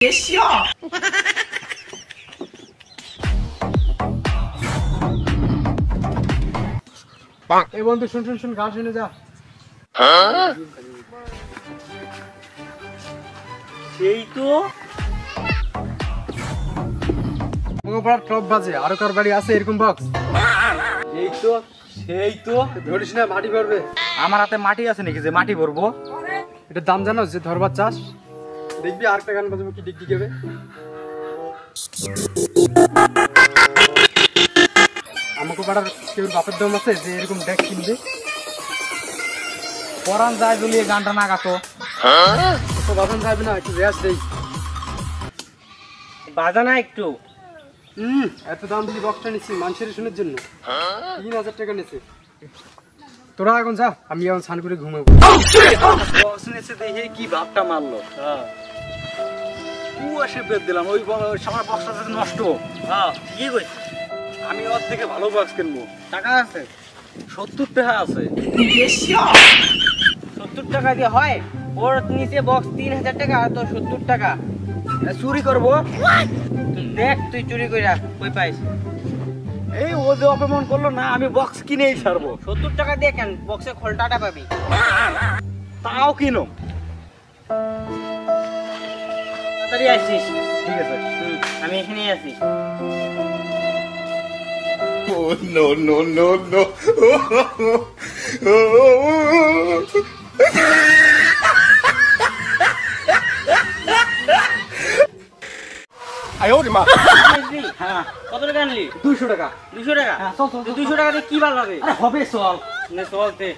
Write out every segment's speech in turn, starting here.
এই বন্ধু শুন শুন শুন গান শুনে যা। সেই তো টপ বাজে আরো কার বাড়ি আছে এরকম বক্স? এই তো সেই তো ধরিস না মাটি ভরবে। আমার হাতে মাটি আছে নাকি যে মাটি ভরবো? এটার দাম জানো যে ধরবার চাস? দেখবি আরেকটা গান বাজবে কি ডিগডি কেবে। আমাকে পাড়ার কেউ বাপের দম আছে যে এরকম ডেক কিনবে? পরান যায় জ্বলিয়ে গানটা না গাতো। তো বাজান যাবে না, একটু রেয়াজ দেই। বাজা না একটু। এত দাম দিয়ে বক্সটা নিচ্ছি মানুষের শুনের জন্য। 3000 টাকা নিচ্ছে। তোরা এখন যা, আমি এখন স্নান করে ঘুমাবো। দেখে কি ভাবটা মারলো। কুয়াশে বেদ দিলাম ওই আমার বক্সটা যাতে নষ্ট। হ্যাঁ কি কইছিস? আমি ওর থেকে ভালো বক্স কিনবো। টাকা আছে 70 টাকা আছে। 70 টাকা দিয়ে হয়? ওর নিচে বক্স 3000 টাকা আর তোর 70 টাকা। চুরি করবো? দেখ তুই চুরি কইরা কই পাইস? এই ও যে অপমান করলো না, আমি বক্স কিনেই ছাড়বো। 70 টাকা দিয়ে কেন বক্সে খোলটাটা পাবি? তাও কিনো। তাড়াতাড়ি আসিস। ঠিক আছে। আমি এখানেই আছি। Oh no no no no! হ্যাঁ কত টাকা আনলি? 200 টাকা। 200 টাকা? হ্যাঁ, চল, চল, চল, 200 টাকা দিয়ে কি ভালো হবে? আরে হবে চল। নে চলতে।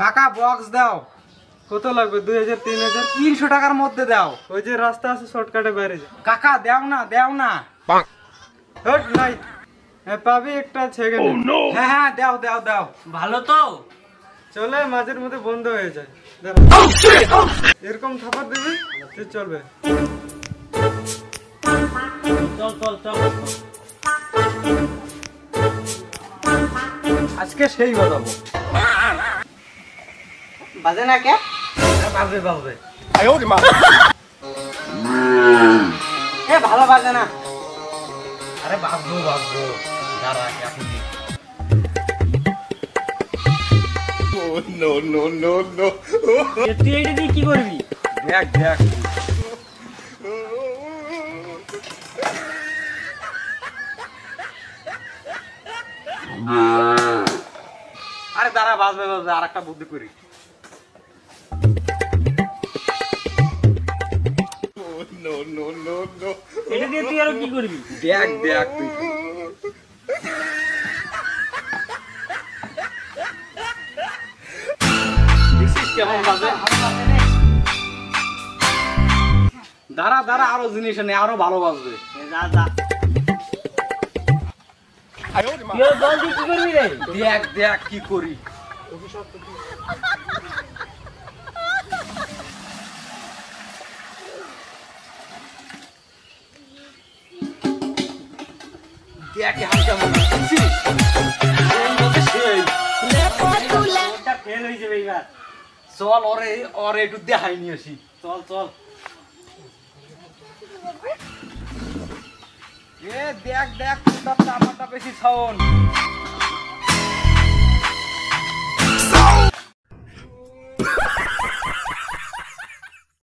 কাকা বক্স দাও। কত লাগবে? 2000 3000 300 টাকার মধ্যে দাও। ওই যে রাস্তা আছে শর্টকাটে বাইরে যা। কাকা দাও না দাও না। হট নাই। পাবি একটা সেকেন্ড। হ্যাঁ হ্যাঁ দাও দাও দাও। ভালো তো? চলে মাঝের মধ্যে বন্ধ হয়ে যায়। এরকম থাপার দিবি তুই চলবে। চল চল চল। আজকে সেই বাজাবো। বাজে না কে? বাজবে বাজবে। এ ভালো বাজে না। আরে বাজবো বাজবো। দাঁড়া এখন। Oh no no no no! তুই এইটা দিয়ে কি করবি? দেখ দেখ। আরে দাঁড়া বাজবে বাজবে, আর একটা বুদ্ধি করি। Oh no no no no! এটা দিয়ে তুই আরো কি করবি? দেখ দেখ তুই। দেখছিস কেমন বাজে? দাঁড়া দাঁড়া, আরো জিনিস নেই, আরো ভালো বাজবে। যা যা। জল দিয়ে কি করবি রে? দেখ দেখ কি করি। দেখ হালকা মনে দেখছিস? এই বাজে সেই। ওটা ফেল হয়ে যাবে এবার। চল ওরে ওরে একটু দেখাই নিয়ে আসি। চল চল। এ দেখ দেখ, তোরটা আমারটা বেশি সাউন্ড।